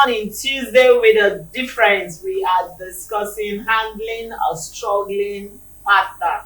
morning, Tuesday with a difference. We are discussing handling a struggling partner.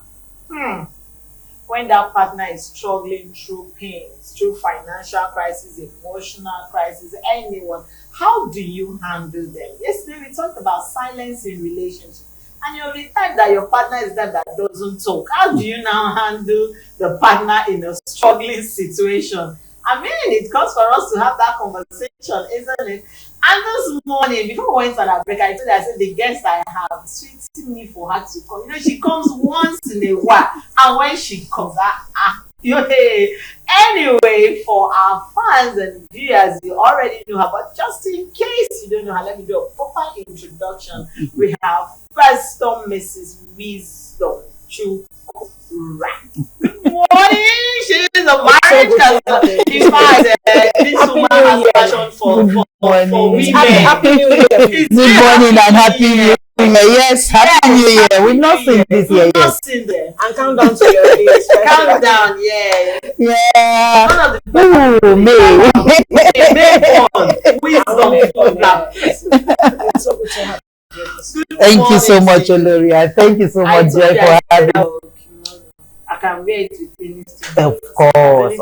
When that partner is struggling through pains, through financial crisis, emotional crisis, anyone, how do you handle them? Yesterday we talked about silence in relationships. And you're the type that your partner is that doesn't talk. How do you now handle the partner in a struggling situation? I mean, it comes for us to have that conversation, isn't it? And this morning, before we went on our break, I said the guest I have sweeting me for her to come. You know, she comes once in a while, and when she comes, hey. Anyway, for our fans and viewers, you already know her, but just in case you don't know her, let me do a proper introduction. We have First Mrs. Wisdom Chukura. Good morning. She is a marriage counselor. In fact, this woman has passion for women. Happy New Year. Good morning and Happy New Year. Yes, Happy New Year. We've not seen this year yet. And count down to your days. Count down, yeah. Yeah. One of the Ooh, May. Wisdom program. It's so good to have you. Thank you so much, Oloria. Thank you so much, Joy, for having me. I can wait to finish. Of course.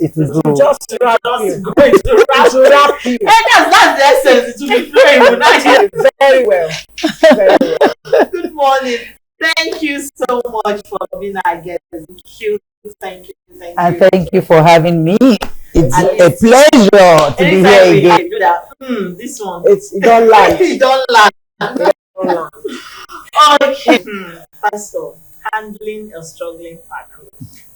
It will go. Just wrap you. Going to wrap you. And that's the essence. It will be flowing. We'll not hear. Very well. Very well. Good morning. Thank you so much for being our guest. Thank you. And thank you for having me. It's a pleasure to be here again. Do that. This one. You don't lie. You don't lie. Okay. Pastor, handling a struggling partner.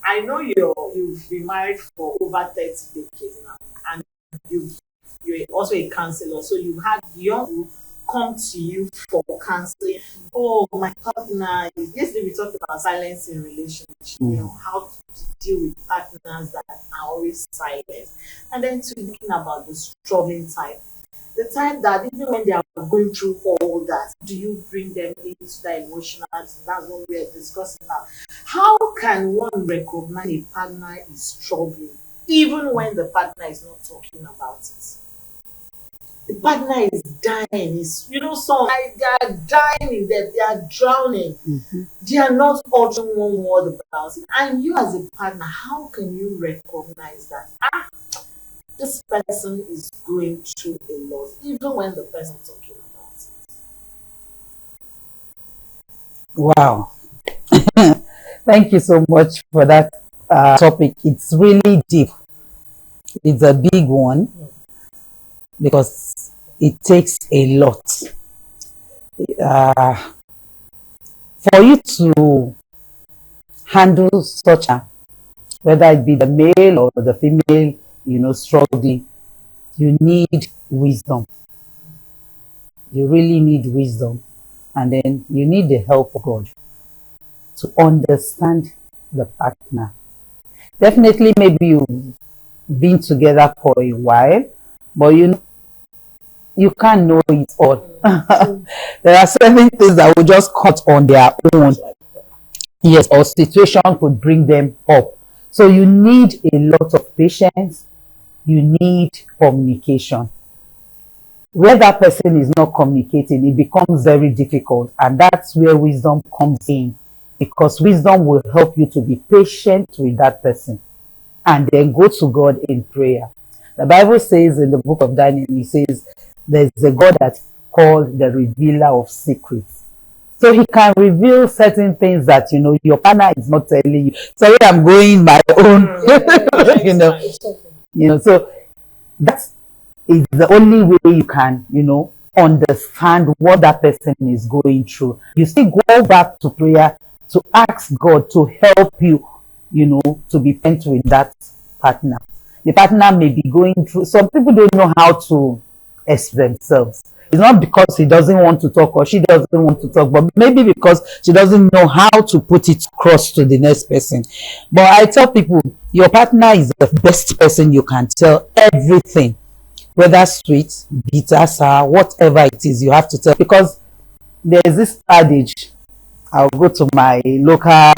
I know you've been married for over 30 decades now, and you're also a counselor. So you've had young people come to you for counseling. Oh, my partner. Yesterday we talked about silence in relationships. You know, how to deal with partners that are always silent. And then thinking about the struggling type. The time that even when they are going through all that, do you bring them into the emotional? That's what we are discussing now. How can one recognize a partner is struggling, even when the partner is not talking about it? The partner is dying. Some they are dying in death. They are drowning. They are not uttering one word about it. And you, as a partner, how can you recognize that? This person is going through a lot, even when the person is talking about it. Wow. Thank you so much for that topic. It's really deep. It's a big one because it takes a lot. For you to handle such whether it be the male or the female, struggling, you need wisdom. You really need wisdom. And then you need the help of God to understand the partner. Definitely, maybe you've been together for a while, but you can't know it all. There are certain things that will just cut on their own. Yes, or situation could bring them up. So you need a lot of patience. You need communication. Where that person is not communicating, it becomes very difficult. And that's where wisdom comes in. Because wisdom will help you to be patient with that person. And then go to God in prayer. The Bible says in the book of Daniel, it says, there's a God that's called the revealer of secrets. So he can reveal certain things that, your partner is not telling you. Sorry, I'm going my own, so that is the only way you can, understand what that person is going through. You still go back to prayer to ask God to help you, to be patient with that partner. The partner may be going through, some people don't know how to express themselves. It's not because he doesn't want to talk or she doesn't want to talk, but maybe because she doesn't know how to put it across to the next person. But I tell people, your partner is the best person you can tell everything, whether sweet, bitter, sour, whatever it is, you have to tell. Because there's this adage, I'll go to my local,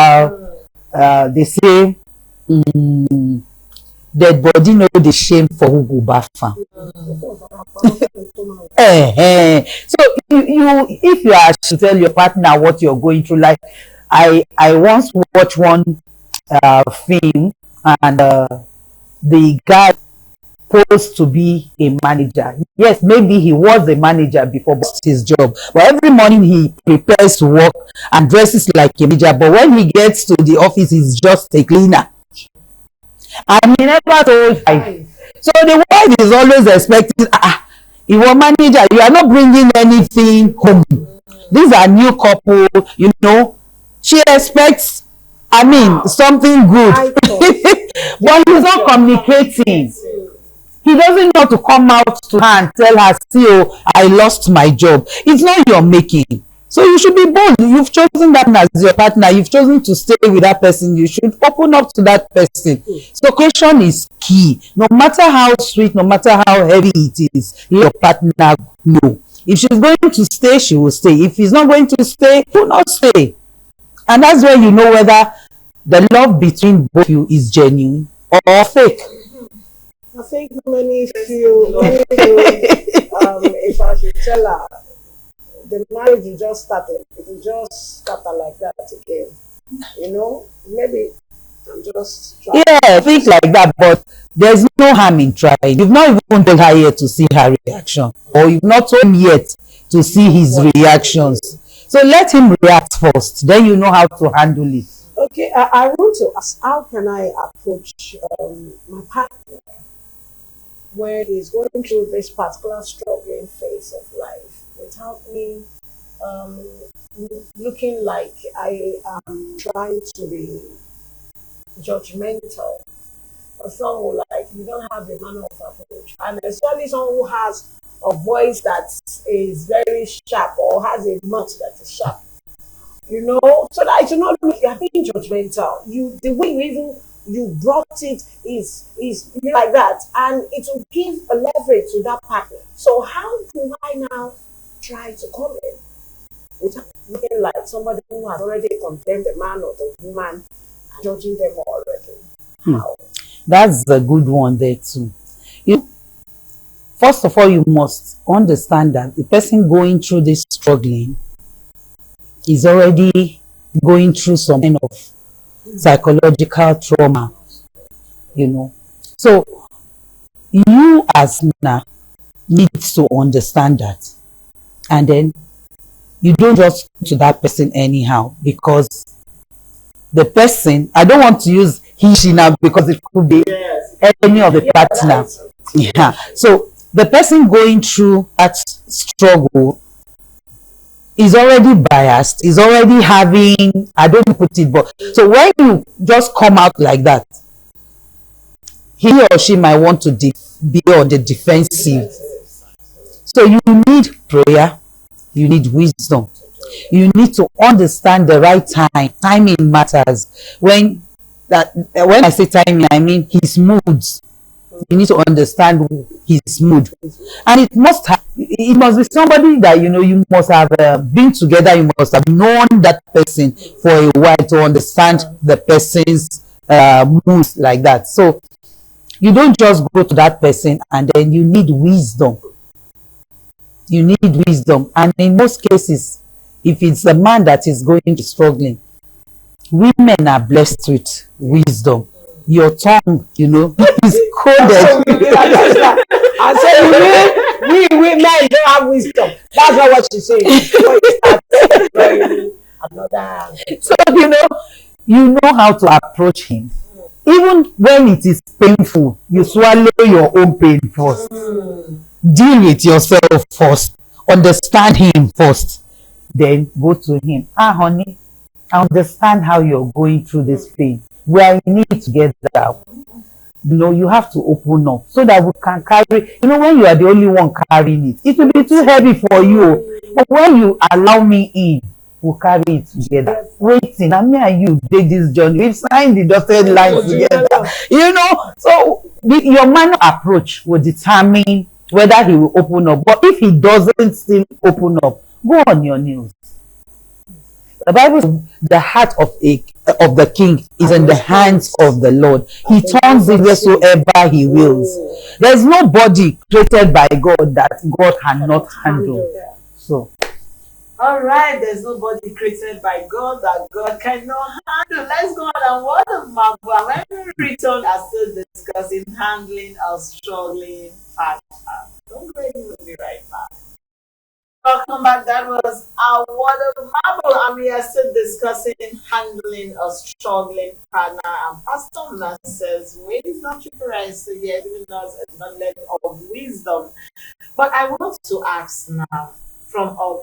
they say, dead body no dey shame for who go baff am. So you if you are to tell your partner what you're going through, like I once watched one film, and the guy supposed to be a manager. Yes, maybe he was a manager before, but his job. But every morning he prepares to work and dresses like a manager. But when he gets to the office, he's just a cleaner. And he never told wife. So the wife is always expecting, you are manager, you are not bringing anything home. These are new couple, you know. She expects, something good. But he's not communicating. He doesn't know to come out to her and tell her, see, oh, I lost my job. It's not your making. So you should be bold. You've chosen that as your partner. You've chosen to stay with that person. You should open up to that person. So question is key. No matter how sweet, no matter how heavy it is, let your partner know. If she's going to stay, she will stay. If he's not going to stay, he will not stay. And that's where you know whether the love between both of you is genuine or fake. I think many feel, if I should tell her, the marriage you just started, it will just scatter like that again. You know, maybe I'm just trying. Yeah, think like that, but there's no harm in trying. You've not even told her yet to see her reaction, or you've not told him yet to see his reactions. So let him react first, then you know how to handle it. Okay, I want to ask, how can I approach my partner when he's going through this particular struggling phase of life without me looking like I am trying to be judgmental, or someone like you don't have a manner of approach, and especially someone who has a voice that is very sharp or has a mouth that is sharp, you know, so that it should not look you're being judgmental. The way you brought it is like that, and it will give a leverage to that partner. So how do I now try to come in without looking like somebody who has already condemned the man or the woman and judging them already? How? That's a good one there too. First of all, you must understand that the person going through this struggling is already going through some kind of psychological trauma, you know. So you as Nana need to understand that, and then you don't just go to that person anyhow, because the person, I don't want to use he, she now, because it could be any of the partner. Yeah. So the person going through that struggle is already biased, is already having, I don't put it, but so when you just come out like that, he or she might want to be on the defensive. So you need prayer, you need wisdom, you need to understand the right time. Timing matters. When I say timing, I mean his moods. You need to understand his mood, and it must be somebody that you must have been together. You must have known that person for a while to understand the person's moods like that. So you don't just go to that person, and then you need wisdom. You need wisdom, and in most cases, if it's a man that is going to struggling, women are blessed with wisdom. Your tongue, is coded. I said, we men don't have wisdom. That's not what she said. So you know how to approach him. Even when it is painful, you swallow your own pain first. Deal with yourself first. Understand him first. Then go to him. Honey, I understand how you're going through this pain. We are in it together. You have to open up so that we can carry. When you are the only one carrying it will be too heavy for you. But when you allow me in, we'll carry it together. Waiting, me and you take this journey. We've signed the dotted line together. So your manner of approach will determine whether he will open up. But if he doesn't still open up, go on your knees. The Bible says the heart of a of the king is in the hands of the Lord. He turns it wheresoever he wills. There's nobody created by God that God cannot handle. So all right, there's nobody created by God that God cannot handle. Let's go on and what a marvel. When we return, are still discussing handling a struggling partner. Don't go anywhere, we'll be right back. Welcome back. That was our what a marvel, and we are still discussing handling a struggling partner. And Pastor Nas says, "Wait, is not supervised here, giving us a knowledge of wisdom." But I want to ask now, from a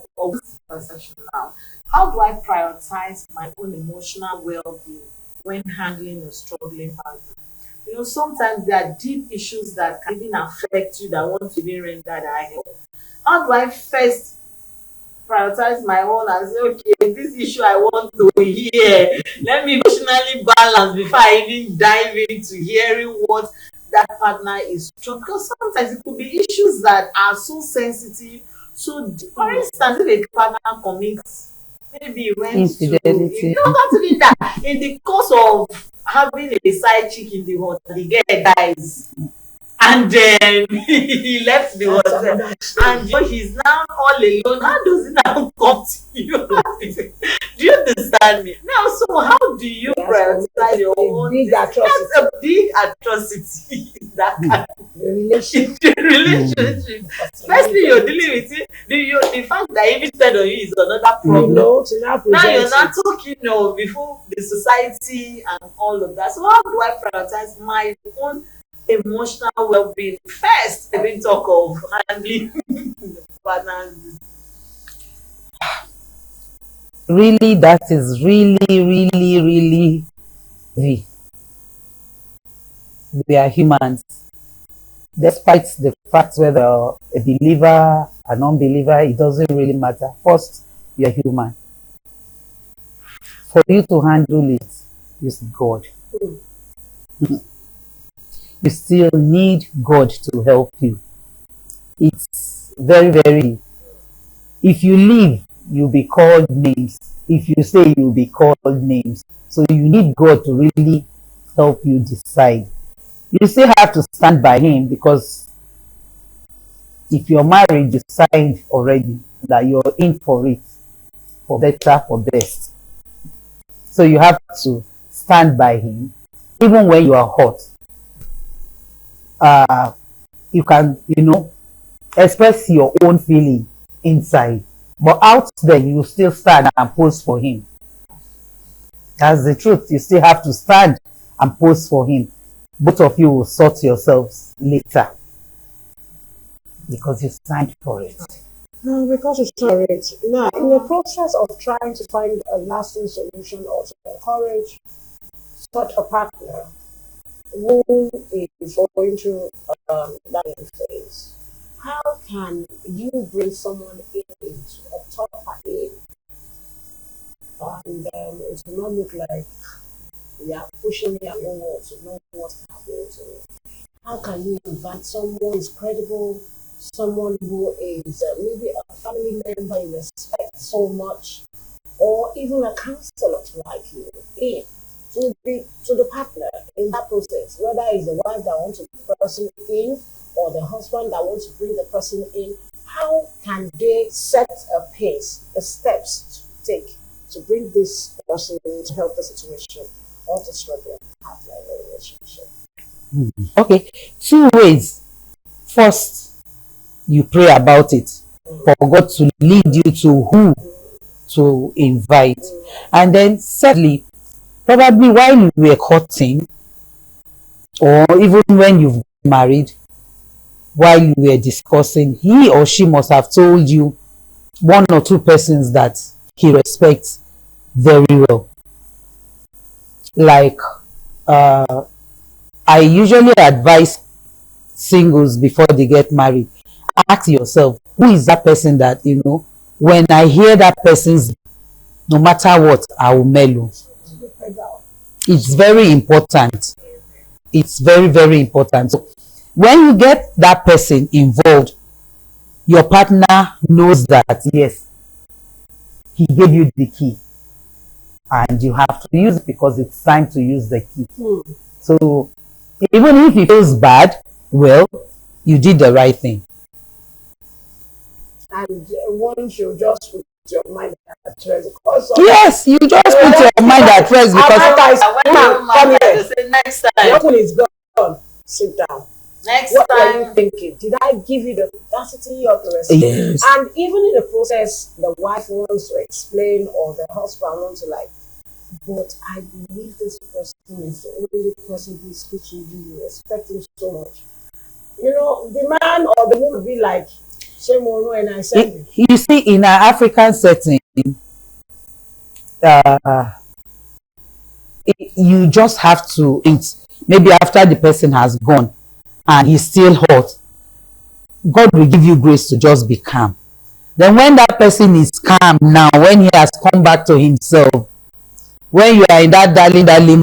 conversation now, how do I prioritize my own emotional well-being when handling a struggling partner? You know, sometimes there are deep issues that can even affect you that want to be rendered that help. How do I first prioritize my own and say, okay, this issue I want to hear. Let me emotionally balance before I even dive into hearing what that partner is true. Because sometimes it could be issues that are so sensitive. So, for instance, if a partner commits, maybe he went infidelity. You know, not even that. In the course of having a side chick in the hotel, the girl dies. And then he left the hotel, and he's now all alone. How does it now come to you? Do you understand me? Now, so how do you prioritize your own? That's a big atrocity. That kind of relationship. Especially you're dealing with it. The fact that even said on you is another problem. Now you're not talking before the society and all of that. So how do I prioritize my own emotional well-being first? I didn't talk of handling partners. Really, that is really heavy. We are humans. Despite the fact whether a believer, an unbeliever, it doesn't really matter. First, you are human. For you to handle it, use God. You still need God to help you. It's very. If you leave, you'll be called names. If you stay, you'll be called names. So you need God to really help you decide. You still have to stand by Him, because if you're married, you signed already that you're in for it, for better, for best. So you have to stand by Him, even when you are hot. You can, express your own feeling inside, but out there you still stand and pose for Him. That's the truth. You still have to stand and pose for Him. Both of you will sort yourselves later, because you signed for it. No, because you saw it. Now, in the process of trying to find a lasting solution or to encourage such a partner who is going through that phase, how can you bring someone into a tougher aid, and it will not look like you are pushing me and you want to know what's happening to me? How can you invite someone who is credible, someone who is maybe a family member you respect so much, or even a counselor like you in to the partner in that process, whether it's the wife that wants to bring the person in or the husband that wants to bring the person in? How can they set a pace, the steps to take to bring this person in to help the situation or to struggling partner in a relationship? Okay, 2 ways. First, you pray about it for God to lead you to who to invite. And then thirdly, probably while you were courting, or even when you've married, while you were discussing, he or she must have told you 1 or 2 persons that he respects very well. Like, I usually advise singles before they get married, ask yourself, who is that person that, when I hear that person's, no matter what, I will mellow. It's very important. It's very important. So when you get that person involved, your partner knows that, yes, he gave you the key. and you have to use it because it's time to use the key. Hmm. So even if it feels bad, well, you did the right thing. And one should just put your mind at rest. Because Yes, you just put your mind at rest because When I'm mad, they say next the time. oven is gone. Sit down. Next What are you time. thinking? Did I give you the audacity of the respect? yes, And even in the process, the wife wants to explain or the husband wants to like, but I believe this person is the only person who is good to you. You respect him so much. You know, the man or the woman will be like, shame on you, and I said, you see, in an African setting, uh, you just have to eat. Maybe after the person has gone and he's still hot, God will give you grace to just be calm. Then when that person is calm now, when he has come back to himself, when you are in that darling,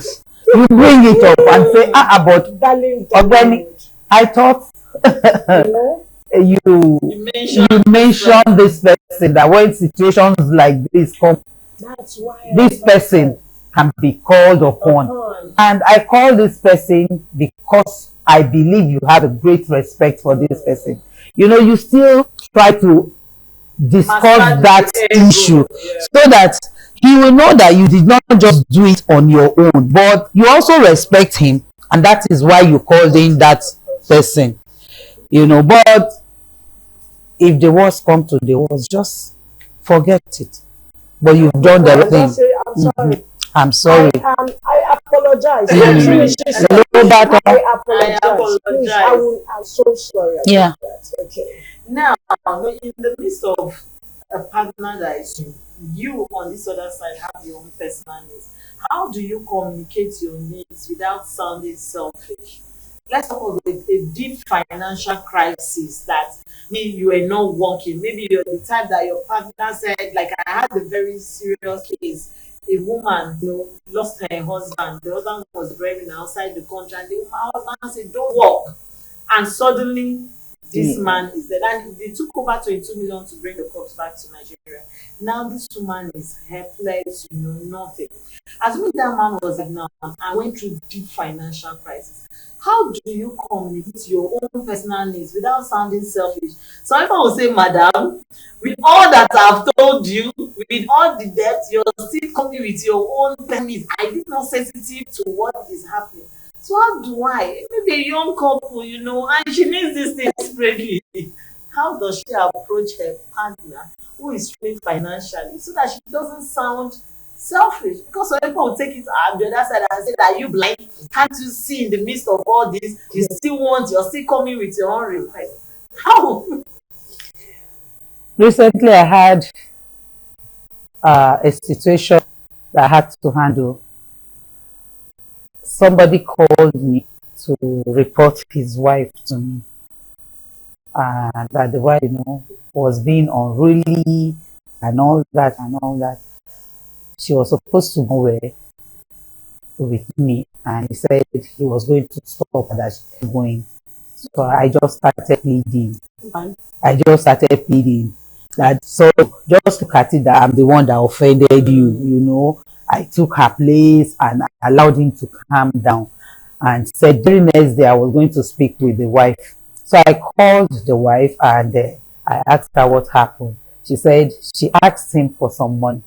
you bring it up and say, but darling, Organic, I thought you know, you You mentioned this person, that when situations like this come, that's why this person can be called upon. And I call this person because I believe you have a great respect for this person. You know, you still try to discuss Master that the ego. issue Yeah. so that he will know that you did not just do it on your own, but you also respect him, and that is why you called in that person. You know, but if the worst come to the worst, just forget it. But you've done the right thing. Just say, I'm sorry. I'm sorry. I apologize. Mm. Hello, Bata. I apologize. apologize. Please, I'm so sorry about Yeah. that. Okay. Now, in the midst of a partner that is you on this other side have your own personal needs, how do you communicate your needs without sounding selfish? Let's talk about a deep financial crisis that maybe you are not working. Maybe you're the type that your partner said, like I had a very serious case. A woman, lost her husband. The husband was driving outside the country, and the husband said, "Don't work." And suddenly, this man is dead. And they took over 22 million to bring the corpse back to Nigeria. Now this woman is helpless, nothing. Assuming that man was like, now, I went through deep financial crisis. How do you communicate your own personal needs without sounding selfish? Some people will say, Madam, with all that I've told you, with all the debt, you're still coming with your own needs. I did not sensitive to what is happening. So how do I? Maybe a young couple, and she needs this thing desperately. How does she approach her partner who is struggling financially so that she doesn't sound selfish? Because some people will take it on the other side and say, "Are you blind? Can't you see in the midst of all this, you're still coming with your own request?" How? Recently, I had a situation that I had to handle. Somebody called me to report his wife to me, and that the wife, was being unruly and all that. She was supposed to go away with me, and he said he was going to stop that she was going. So I just started pleading. That, so just look at it, that I'm the one that offended you. I took her place and I allowed him to calm down, and said very next day I was going to speak with the wife. So I called the wife and I asked her what happened. She said she asked him for some money,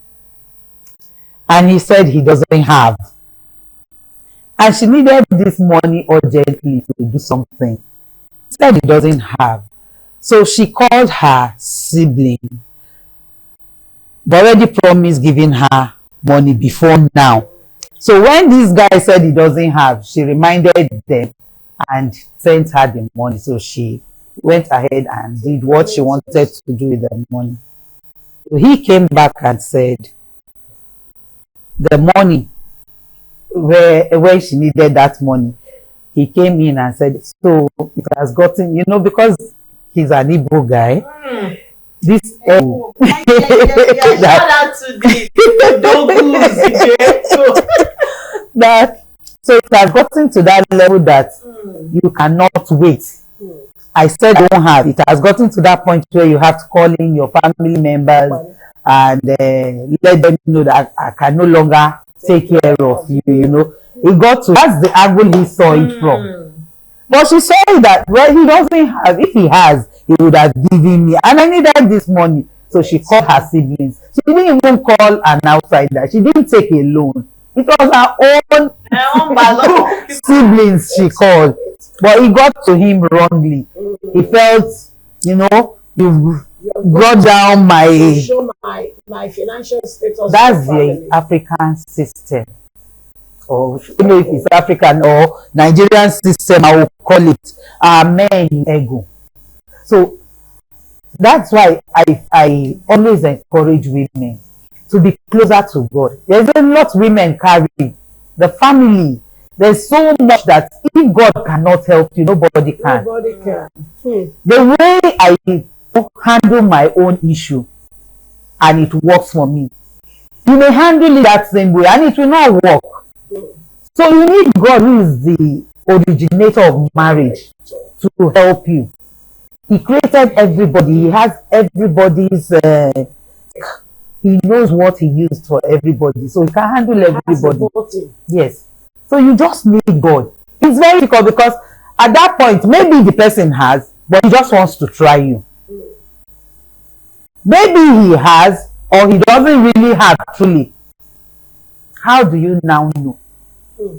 and he said he doesn't have, and she needed this money urgently to do something. He said he doesn't have. So she called her sibling. They already promised giving her money before now. So when this guy said he doesn't have, she reminded them and sent her the money. So she went ahead and did what she wanted to do with the money. So he came back and said the money, where she needed that money, he came in and said, so it has gotten, because he's an Igbo guy. This Shout out to the Dogus. that, so it has gotten to that level that you cannot wait. I said don't have. It has gotten to that point where you have to call in your family members and let them know that I can no longer take care of you, you know. He got to, that's the angle he saw it from. But she said that, well, he doesn't have, if he has, he would have given me. And I needed this money. So she called her siblings. She didn't even call an outsider. She didn't take a loan. It was her own siblings she called. But it got to him wrongly. He felt, you know, you've brought down show my financial status. That's the African system. Or you know, if it's African or Nigerian system, I will call it men ego. So that's why I always encourage women to be closer to God. There's a lot women carry. The family, there's so much that if God cannot help you, nobody can. Nobody can. The way I handle my own issue and it works for me, you may handle it that same way and it will not work. So you need God, who is the originator of marriage, to help you. He created everybody. He has everybody's he knows what he used for everybody, so he can handle everybody. Yes. So you just need God. It's very difficult because at that point maybe the person has, but he just wants to try you. Maybe he has, or he doesn't really have truly. How do you now know?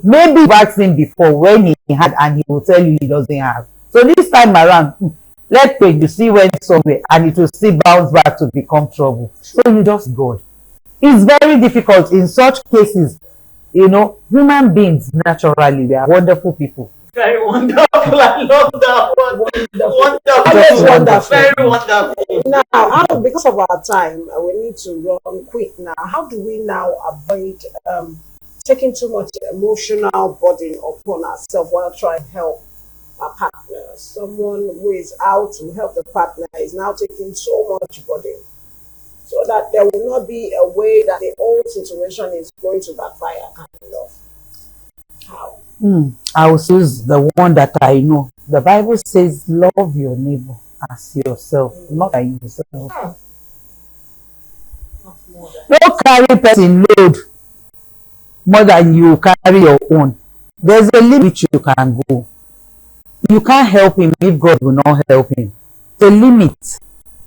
Maybe you've asked him before when he had, and he will tell you he doesn't have. So this time around, let's pray, you see, went somewhere and it will still bounce back to become trouble. So you just God. It's very difficult in such cases. You know, human beings naturally, they are wonderful people. Very wonderful. I love that one. Wonderful. Very wonderful. Now, because of our time, we need to run quick now. How do we now avoid taking too much emotional burden upon ourselves while trying to help our partner? Someone who is out to help the partner is now taking so much burden, so that there will not be a way that the whole situation is going to backfire kind of. How? I will choose the one that I know. The Bible says, love your neighbor as yourself, not as yourself. Don't carry person load more than you carry your own. There's a limit which you can go. You can't help him if God will not help him. The limit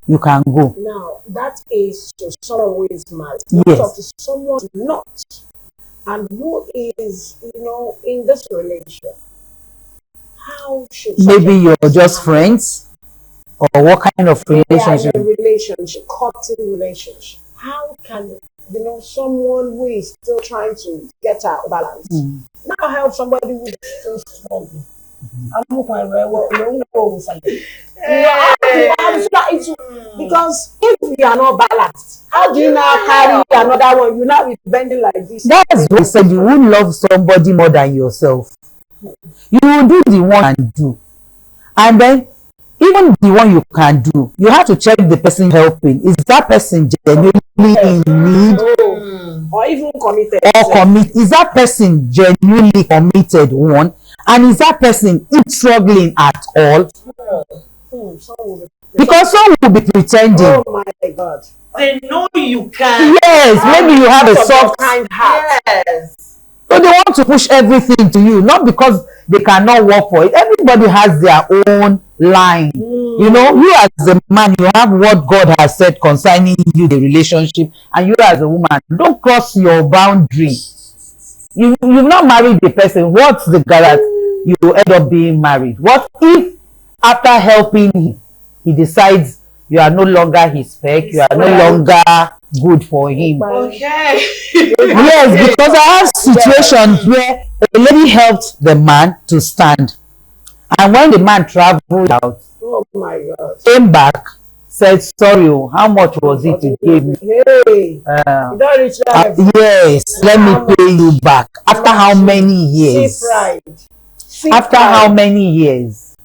you can go. Now, that is to someone who is married. Yes. Talk to someone not, and who is, you know, in this relationship. How should maybe you're just friends, or what kind of relationship? Yeah, relationship, courting relationship. How can, you know, someone who is still trying to get a balance now help somebody who is still struggling? Because if you are not balanced, how do you now carry another one? You now be bending like this. That's what I said. You won't love somebody more than yourself. You will do the one you can do, and then even the one you can do, you have to check the person helping. Is that person genuinely in need, or even committed? Is that person genuinely committed? One, and is that person struggling at all? Because some will be pretending. Oh my God! They know you can. Yes, maybe you have a soft kind heart. Yes. So they want to push everything to you, not because they cannot work for it. Everybody has their own line. You know, you as a man, you have what God has said concerning you, the relationship, and you as a woman, don't cross your boundary. You've not married the person. What's the guarantee you end up being married? What if after helping him, he decides you are no longer his spec, you are no longer good for him? Okay. Yes, because I have situations where a lady helped the man to stand, and when the man traveled out, Oh my God! came back, said, sorry, how much was it you gave me? Hey, you don't reach that. Yes, let me pay you back. After how many years? See pride. After how many years?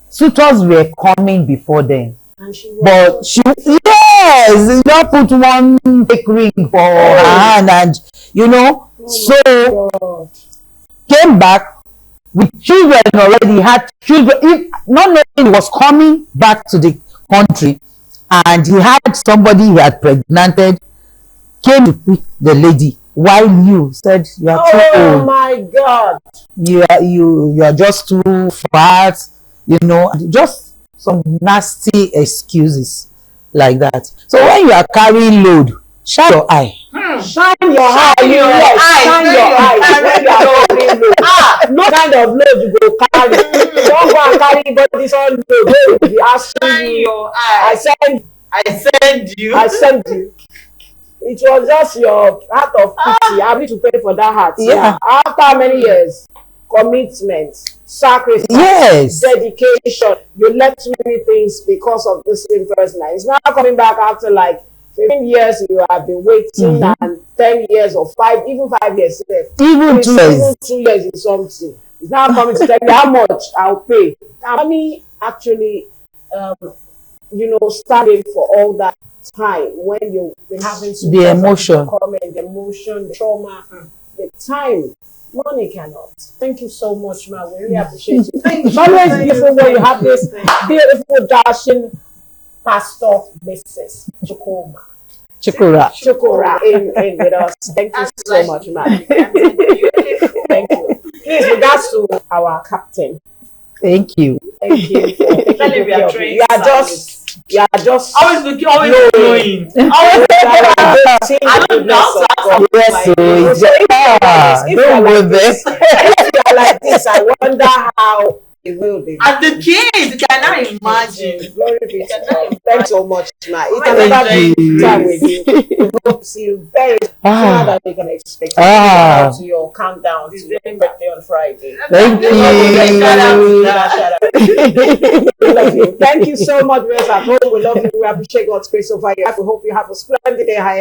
Suitors were coming before them. And But she, yes, you don't put one fake ring for her hand, and you know, so God. came back with children already, had children, if not knowing he was coming back to the country, and he had somebody he had pregnanted came to pick the lady while you said you are too Oh old, my God. you are just too fat, just some nasty excuses like that. So when you are carrying load, shine your eye. Shine your eye. Shine your eye. Shine your eye. When you are carrying load. No kind of load you go carry. Don't go and carry body's on load. They will be asking Shine you. your I eye. send I send you. It was just your heart of pity. I need to pay for that heart. Yeah. After many years, commitment, sacrifice, Yes. dedication, you left many things because of this same person. It's now coming back after like 15 years you have been waiting, and 10 years or 5 years. Even 2 years. Even 2 years is something. It's now coming to tell me how much I'll pay. Now, money actually, standing for all that time when you've been having to The emotion. comment, the emotion, the trauma, the time. Money cannot. Thank you so much, man. We really appreciate it. It's always beautiful when you have this beautiful, dashing pastor, Mrs. Chukura in with us. Thank you so much, man. Thank you. Please, regards to our captain. Thank you. Thank you. Tell him we are trained. You are just always looking, always glowing. Always. I don't know. Yes, so don't go there. If you are like this, I wonder how it will be. And the kids, you cannot imagine. Glory be to God. Thanks so much, ma. It's Thank another you. good time with you. We hope to see you very sooner than you can expect. Ah. To your countdown to your birthday on Friday. Thank you. Love you. Thank you so much, viewers at home. We love you. We appreciate God's grace over your life. We hope you have a splendid day ahead.